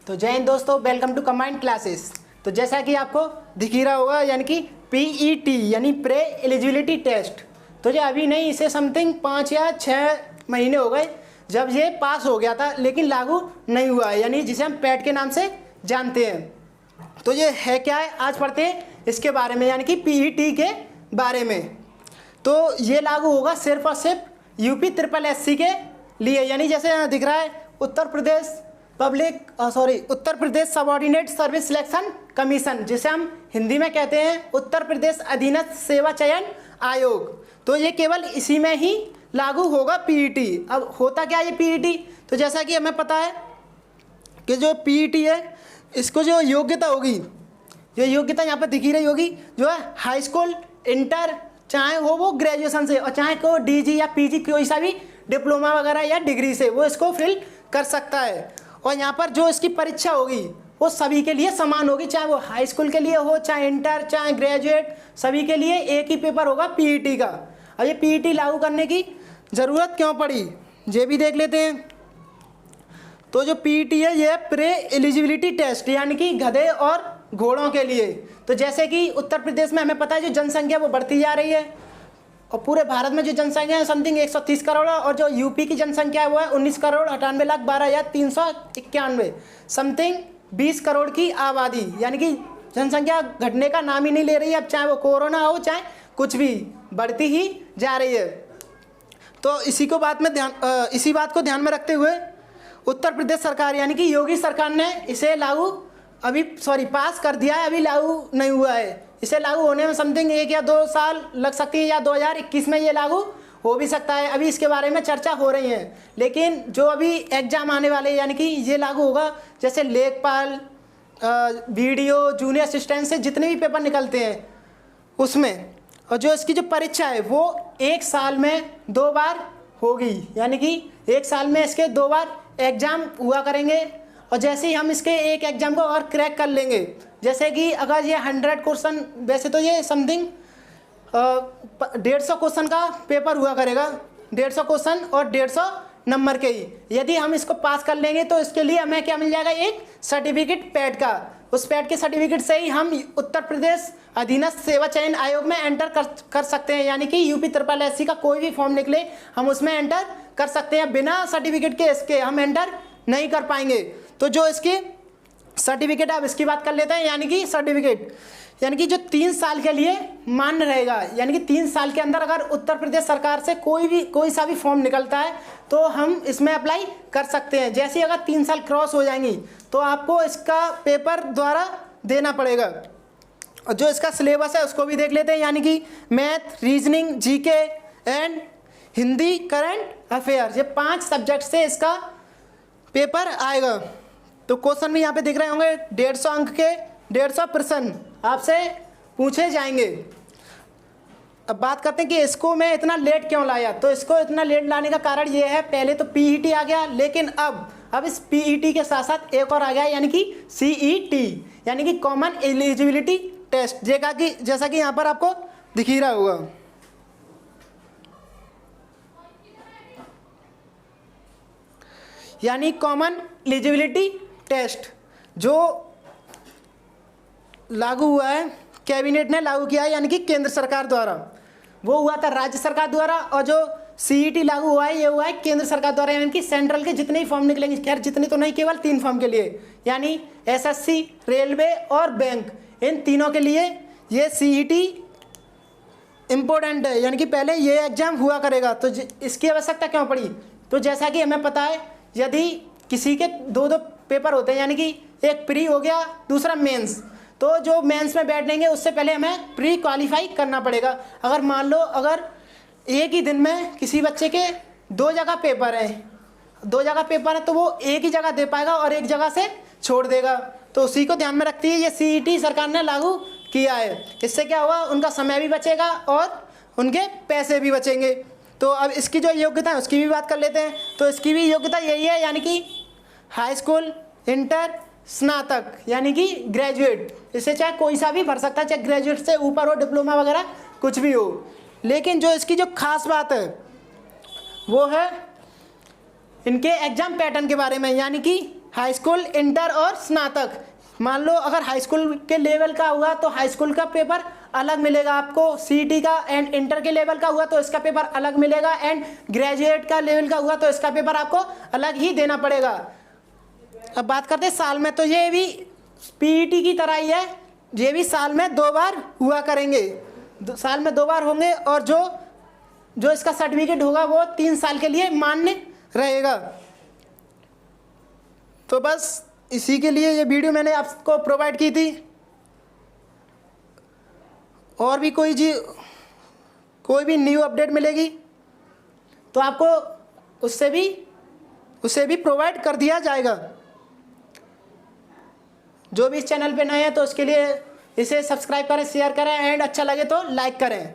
तो जय हिंद दोस्तों, वेलकम टू कंबाइंड क्लासेस। तो जैसा कि आपको दिख ही रहा होगा, यानी कि पीईटी यानी प्रे एलिजिबिलिटी टेस्ट। तो ये अभी नहीं, इसे समथिंग 5 या 6 महीने हो गए जब ये पास हो गया था, लेकिन लागू नहीं हुआ है, यानी जिसे हम पैट के नाम से जानते हैं। तो ये है क्या है, आज पढ़ते हैं इसके बारे में, यानी कि पीईटी के बारे में। तो ये लागू होगा सिर्फ और सिर्फ यूपी ट्रिपल एससी के लिए, यानी जैसे यहाँ दिख रहा है Uttar Pradesh subordinate service selection commission, जिसे हम हिंदी में कहते हैं उत्तर प्रदेश अधीनस्थ सेवा चयन आयोग। तो ये केवल इसी में ही लागू होगा पीईटी। अब होता क्या है ये पीईटी? तो जैसा कि हमें पता है कि जो पीईटी है, इसको जो योग्यता होगी, जो योग्यता यहाँ पर दिख ही रही होगी, जो है हाई स्कूल, इंटर, चाहे हो वो ग्रेजुएशन से, और चाहे को डीजी या पीजी कोई सा भी डिप्लोमा वगैरह या डिग्री से वो इसको फिल कर सकता है। और यहाँ पर जो इसकी परीक्षा होगी वो सभी के लिए समान होगी, चाहे वो हाई स्कूल के लिए हो, चाहे इंटर, चाहे ग्रेजुएट, सभी के लिए एक ही पेपर होगा पीईटी का। अब ये पीईटी लागू करने की ज़रूरत क्यों पड़ी, ये भी देख लेते हैं। तो जो पीईटी है ये प्रे एलिजिबिलिटी टेस्ट, यानी कि गधे और घोड़ों के लिए। तो जैसे कि उत्तर प्रदेश में हमें पता है जो जनसंख्या वो बढ़ती जा रही है, और पूरे भारत में जो जनसंख्या है समथिंग 130 करोड़, और जो यूपी की जनसंख्या है वो है 19 करोड़ 98,12,391, समथिंग 20 करोड़ की आबादी, यानी कि जनसंख्या घटने का नाम ही नहीं ले रही है। अब चाहे वो कोरोना हो, चाहे कुछ भी, बढ़ती ही जा रही है। तो इसी बात को ध्यान में रखते हुए उत्तर प्रदेश सरकार यानी कि योगी सरकार ने इसे पास कर दिया है, अभी लागू नहीं हुआ है। इसे लागू होने में समथिंग 1 या 2 साल लग सकती है, या 2021 में ये लागू हो भी सकता है। अभी इसके बारे में चर्चा हो रही है, लेकिन जो अभी एग्जाम आने वाले, यानी कि ये लागू होगा, जैसे लेखपाल, वीडियो, जूनियर असिस्टेंट से जितने भी पेपर निकलते हैं उसमें, और जो इसकी जो परीक्षा है वो 1 साल में 2 बार होगी, यानी कि 1 साल में इसके 2 बार एग्जाम हुआ करेंगे। और जैसे ही हम इसके एक एग्जाम को और क्रैक कर लेंगे, जैसे कि अगर ये 100 क्वेश्चन, वैसे तो ये समथिंग 150 क्वेश्चन का पेपर हुआ करेगा, 150 क्वेश्चन और 150 नंबर के ही। यदि हम इसको पास कर लेंगे तो इसके लिए हमें क्या मिल जाएगा, एक सर्टिफिकेट पैट का। उस पैट के सर्टिफिकेट से ही हम उत्तर प्रदेश अधीनस्थ सेवा चयन आयोग में एंटर कर सकते हैं, यानी कि यूपी ट्रिपल एससी का कोई भी फॉर्म निकले हम उसमें एंटर कर सकते हैं। बिना सर्टिफिकेट के इसके हम एंटर नहीं कर पाएंगे। तो जो इसकी सर्टिफिकेट, अब इसकी बात कर लेते हैं, यानी कि सर्टिफिकेट यानी कि जो 3 साल के लिए मान्य रहेगा, यानी कि 3 साल के अंदर अगर उत्तर प्रदेश सरकार से कोई सा भी फॉर्म निकलता है तो हम इसमें अप्लाई कर सकते हैं। जैसे ही अगर 3 साल क्रॉस हो जाएंगी तो आपको इसका पेपर द्वारा देना पड़ेगा। और जो इसका सिलेबस है उसको भी देख लेते हैं, यानी कि math, reasoning, GK and Hindi, current affair, ये 5 सब्जेक्ट से इसका पेपर आएगा। तो क्वेश्चन भी यहाँ पे दिख रहे होंगे, 150 अंक के 150 प्रश्न आपसे पूछे जाएंगे। अब बात करते हैं कि इसको मैं इतना लेट क्यों लाया। तो इसको इतना लेट लाने का कारण ये है, पहले तो पीईटी आ गया, लेकिन अब इस पीईटी के साथ साथ एक और आ गया, यानी कि सीईटी, यानी कि कॉमन एलिजिबिलिटी टेस्ट, जैसा कि यहाँ पर आपको दिख ही रहा होगा। यानी कॉमन एलिजिबिलिटी टेस्ट जो लागू हुआ है, कैबिनेट ने लागू किया है, यानी कि केंद्र सरकार द्वारा। वो हुआ था राज्य सरकार द्वारा, और जो सीईटी लागू हुआ है ये हुआ है केंद्र सरकार द्वारा, यानी कि सेंट्रल के जितने ही फॉर्म निकलेंगे, खैर जितने तो नहीं, केवल 3 फॉर्म के लिए, यानी एसएससी, रेलवे और बैंक, इन तीनों के लिए ये सीईटी इम्पोर्टेंट है, यानी कि पहले ये एग्जाम हुआ करेगा। तो इसकी आवश्यकता क्यों पड़ी? तो जैसा कि हमें पता है, यदि किसी के 2 पेपर होते हैं, यानी कि एक प्री हो गया, दूसरा मेंस, तो जो मेंस में बैठेंगे उससे पहले हमें प्री क्वालिफाई करना पड़ेगा। अगर मान लो अगर एक ही दिन में किसी बच्चे के 2 जगह पेपर है, तो वो एक ही जगह दे पाएगा और एक जगह से छोड़ देगा। तो उसी को ध्यान में रखती है ये सीईटी सरकार ने लागू किया है। इससे क्या होगा, उनका समय भी बचेगा और उनके पैसे भी बचेंगे। तो अब इसकी जो योग्यता है उसकी भी बात कर लेते हैं। तो इसकी भी योग्यता यही है, यानी कि हाई स्कूल, इंटर, स्नातक, यानी कि ग्रेजुएट। इसे चाहे कोई सा भी भर सकता है, चाहे ग्रेजुएट से ऊपर हो, डिप्लोमा वगैरह कुछ भी हो। लेकिन जो इसकी जो खास बात है वो है इनके एग्जाम पैटर्न के बारे में, यानी कि हाई स्कूल, इंटर और स्नातक। मान लो अगर हाई स्कूल के लेवल का हुआ तो हाई स्कूल का पेपर अलग मिलेगा आपको सीईटी का, एंड इंटर के लेवल का हुआ तो इसका पेपर अलग मिलेगा, एंड ग्रेजुएट का लेवल का हुआ तो इसका पेपर आपको अलग ही देना पड़ेगा। अब बात करते हैं साल में, तो ये भी पीईटी की तरह ही है, ये भी साल में 2 बार हुआ करेंगे, साल में 2 बार होंगे, और जो इसका सर्टिफिकेट होगा वो 3 साल के लिए मान्य रहेगा। तो बस इसी के लिए ये वीडियो मैंने आपको प्रोवाइड की थी। और भी कोई भी न्यू अपडेट मिलेगी तो आपको उससे भी प्रोवाइड कर दिया जाएगा। जो भी इस चैनल पे नए हैं तो उसके लिए इसे सब्सक्राइब करें, शेयर करें, एंड अच्छा लगे तो लाइक करें।